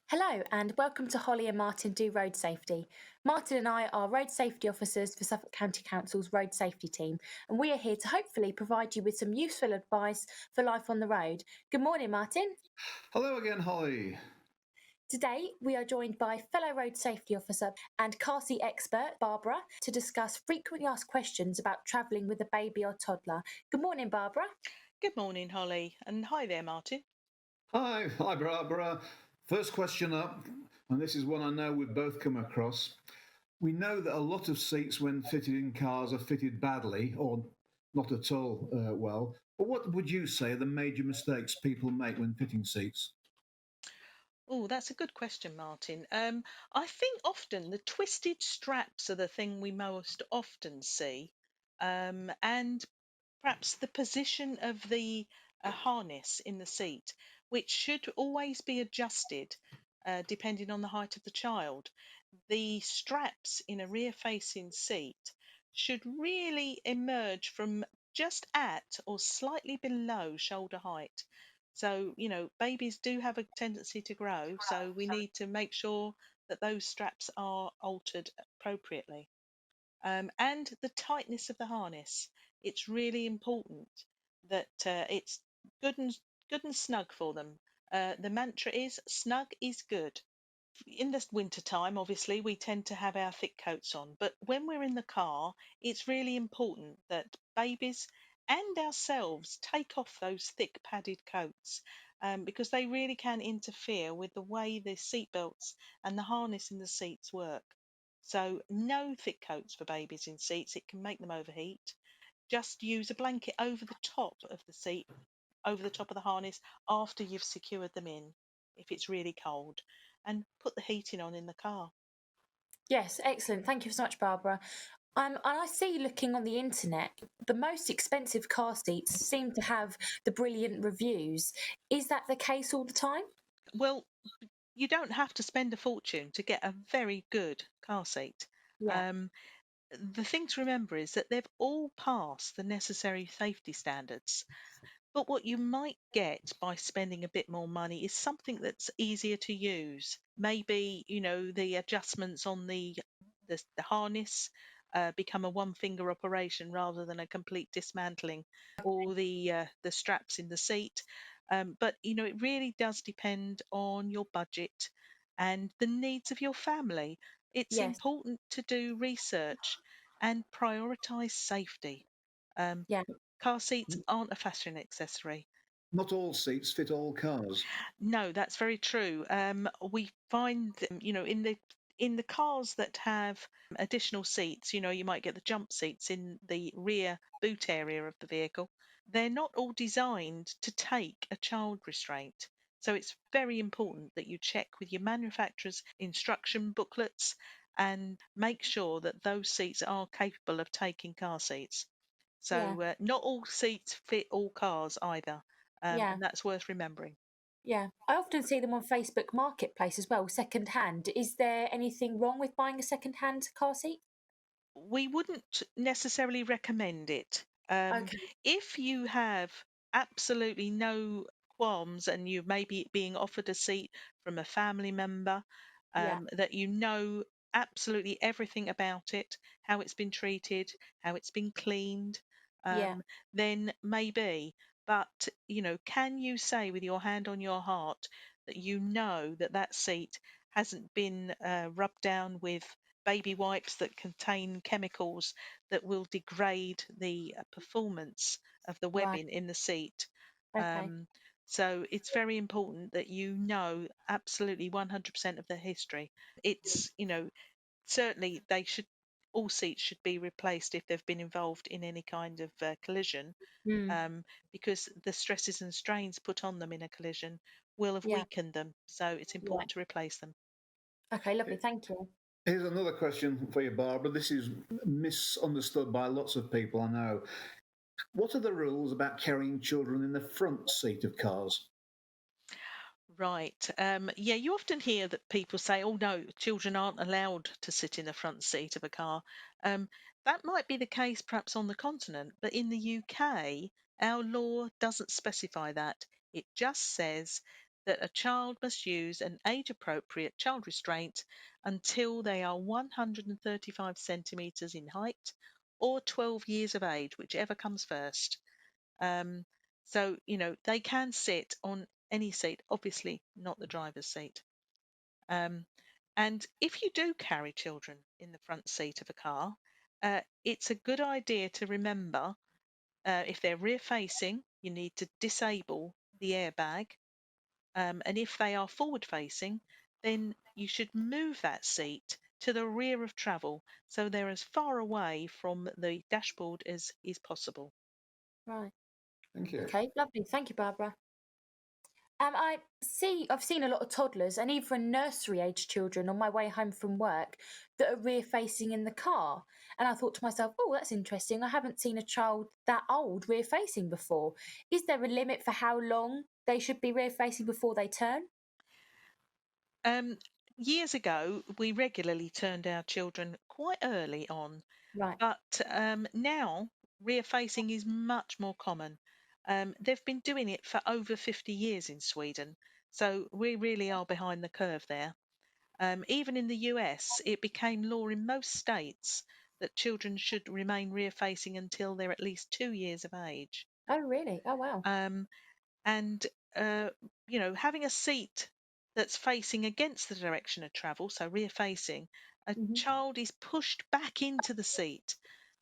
Hello, and welcome to Holly and Martin Do Road Safety. Martin and I are road safety officers for Suffolk County Council's road safety team, and we are here to hopefully provide you with some useful advice for life on the road. Good morning, Martin. Hello again, Holly. Today, we are joined by fellow road safety officer and car seat expert Barbara to discuss frequently asked questions about travelling with a baby or toddler. Good morning, Barbara. Good morning, Holly, and hi there, Martin. Hi, Barbara. First question up, and this is one I know we've both come across. We know that a lot of seats, when fitted in cars, are fitted badly or not at all well. But what would you say are the major mistakes people make when fitting seats? Oh, that's a good question, Martin. I think often the twisted straps are the thing we most often see, and perhaps the position of the harness in the seat, which should always be adjusted depending on the height of the child. The straps in a rear facing seat should really emerge from just at or slightly below shoulder height. So, babies do have a tendency to grow, so we need to make sure that those straps are altered appropriately. And the tightness of the harness. It's really important that it's good and good and snug for them. The mantra is snug is good. In the winter time, obviously, we tend to have our thick coats on, but when we're in the car, it's really important that babies and ourselves take off those thick padded coats because they really can interfere with the way the seat belts and the harness in the seats work. So, no thick coats for babies in seats, it can make them overheat. Just use a blanket over the top of the seat, over the top of the harness after you've secured them in, if it's really cold, and put the heating on in the car. Yes, excellent. Thank you so much, Barbara. And I see looking on the internet, the most expensive car seats seem to have the brilliant reviews. Is that the case all the time? Well, you don't have to spend a fortune to get a very good car seat. Yeah. Um, the thing to remember is that they've all passed the necessary safety standards. But what you might get by spending a bit more money is something that's easier to use. Maybe, the adjustments on the harness become a one finger operation rather than a complete dismantling, or the straps in the seat. But it really does depend on your budget and the needs of your family. It's Yes. important to do research and prioritize safety. Um, Yeah. Car seats aren't a fashion accessory. Not all seats fit all cars. No, that's very true. We find, in the cars that have additional seats, you might get the jump seats in the rear boot area of the vehicle. They're not all designed to take a child restraint. So it's very important that you check with your manufacturer's instruction booklets and make sure that those seats are capable of taking car seats. Yeah. So not all seats fit all cars either, Yeah. and that's worth remembering. Yeah. I often see them on Facebook Marketplace as well, second-hand. Is there anything wrong with buying a second-hand car seat? We wouldn't necessarily recommend it. Okay. If you have absolutely no qualms and you may be being offered a seat from a family member Yeah. that you know absolutely everything about it, how it's been treated, how it's been cleaned, Yeah. then maybe. But, can you say with your hand on your heart that you know that that seat hasn't been rubbed down with baby wipes that contain chemicals that will degrade the performance of the Right. webbing in the seat. Okay. Um, so it's very important that you know absolutely 100% of the history. It's, certainly they should, all seats should be replaced if they've been involved in any kind of collision, Mm. because the stresses and strains put on them in a collision will have Yeah. weakened them. So it's Yeah. important to replace them. Okay, lovely. Thank you. Here's another question for you, Barbara. This is misunderstood by lots of people, I know. What are the rules about carrying children in the front seat of cars? Right. Yeah, you often hear that people say, oh, no, children aren't allowed to sit in the front seat of a car. Um, that might be the case perhaps on the continent, but in the UK, our law doesn't specify that. It just says that a child must use an age-appropriate child restraint until they are 135 centimetres in height or 12 years of age, whichever comes first. Um, so, they can sit on any seat, obviously not the driver's seat. Um, and if you do carry children in the front seat of a car, it's a good idea to remember if they're rear facing, you need to disable the airbag. And if they are forward facing, then you should move that seat to the rear of travel so they're as far away from the dashboard as is possible. Right. Thank you. Okay, lovely. Thank you, Barbara. I've seen a lot of toddlers and even nursery age children on my way home from work that are rear facing in the car. And I thought to myself, oh, that's interesting. I haven't seen a child that old rear facing before. Is there a limit for how long they should be rear facing before they turn? Um, Years ago, we regularly turned our children quite early on, Right. but now rear facing is much more common. They've been doing it for over 50 years in Sweden, so we really are behind the curve there. Even in the US, it became law in most states that children should remain rear facing until they're at least 2 years of age. Oh, really? Oh, wow. Um, and uh, having a seat that's facing against the direction of travel, so rear facing, a Hmm. child is pushed back into the seat,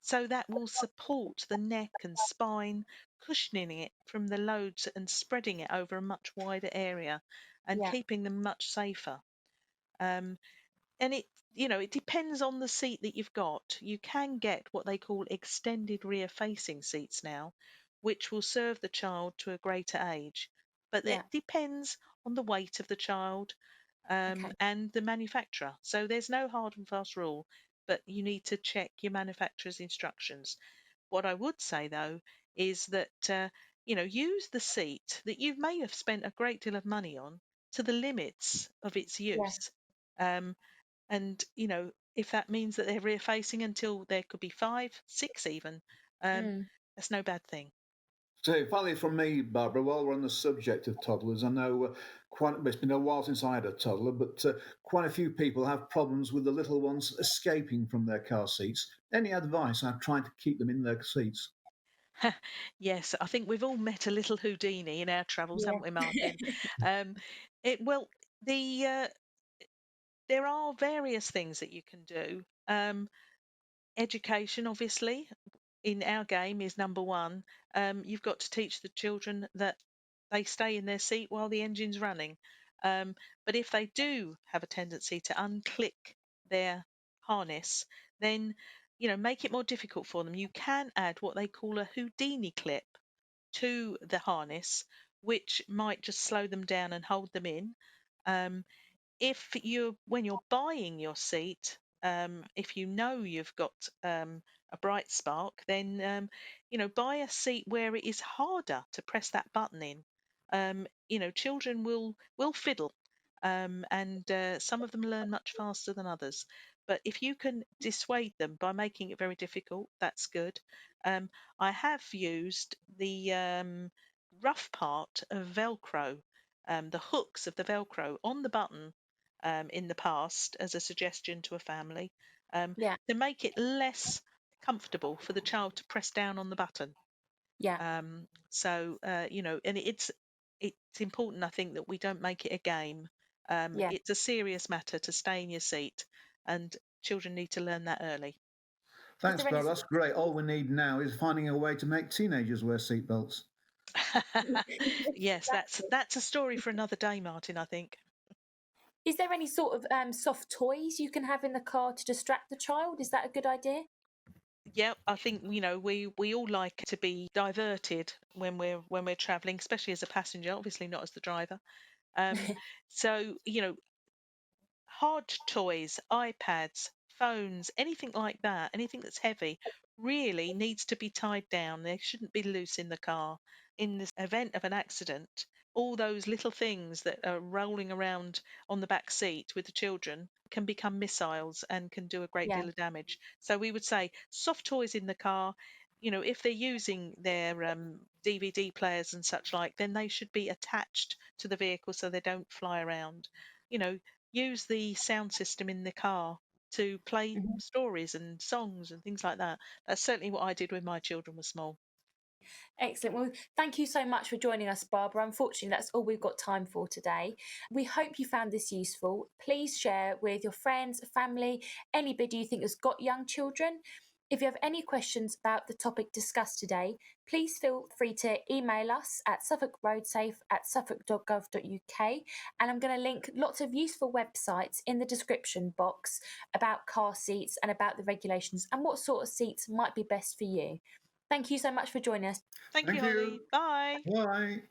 so that will support the neck and spine, cushioning it from the loads and spreading it over a much wider area and Yeah. keeping them much safer. um, and it depends on the seat that you've got. You can get what they call extended rear facing seats now, which will serve the child to a greater age, but it Yeah. depends on the weight of the child, Okay. and the manufacturer. So there's no hard and fast rule, but you need to check your manufacturer's instructions. What I would say though is that use the seat that you may have spent a great deal of money on to the limits of its Yeah. use. um, and if that means that they're rear facing until there could be 5, 6 even, um, Mm. that's no bad thing. So, finally, from me, Barbara, while we're on the subject of toddlers, I know it's been a while since I had a toddler, but quite a few people have problems with the little ones escaping from their car seats. Any advice on trying to keep them in their seats? Yes, I think we've all met a little Houdini in our travels, Yeah. haven't we, Martin? um, well, there are various things that you can do. Education, obviously, in our game is number one. You've got to teach the children that they stay in their seat while the engine's running. Um, but if they do have a tendency to unclick their harness, then make it more difficult for them. You can add what they call a Houdini clip to the harness, which might just slow them down and hold them in. Um, if you when you're buying your seat, if you know you've got a bright spark, then buy a seat where it is harder to press that button in. Children will fiddle, and some of them learn much faster than others. But if you can dissuade them by making it very difficult, that's good. I have used the rough part of Velcro, the hooks of the Velcro on the button, in the past as a suggestion to a family, um, Yeah. to make it less comfortable for the child to press down on the button. Yeah. And it's important, I think, that we don't make it a game. Yeah. It's a serious matter to stay in your seat, and children need to learn that early. Is Thanks, there any Barbara. sort That's of great. All we need now is finding a way to make teenagers wear seatbelts. Yes, Exactly. that's a story for another day, Martin, I think. Is there any sort of soft toys you can have in the car to distract the child? Is that a good idea? Yeah, I think we all like to be diverted when we're traveling, especially as a passenger, obviously not as the driver. Um, so hard toys, iPads, phones, anything like that, anything that's heavy, really needs to be tied down. They shouldn't be loose in the car. In the event of an accident, all those little things that are rolling around on the back seat with the children can become missiles and can do a great Yeah. deal of damage. So we would say soft toys in the car. if they're using their DVD players and such like, then they should be attached to the vehicle so they don't fly around. You know, use the sound system in the car to play Mhm. stories and songs and things like that. That's certainly what I did when my children were small. Excellent. Well, thank you so much for joining us, Barbara. Unfortunately, that's all we've got time for today. We hope you found this useful. Please share with your friends, family, anybody you think has got young children. If you have any questions about the topic discussed today, please feel free to email us at suffolkroadsafe@suffolk.gov.uk. And I'm going to link lots of useful websites in the description box about car seats and about the regulations and what sort of seats might be best for you. Thank you so much for joining us. Thank you, Thank Holly. you. Bye. Bye.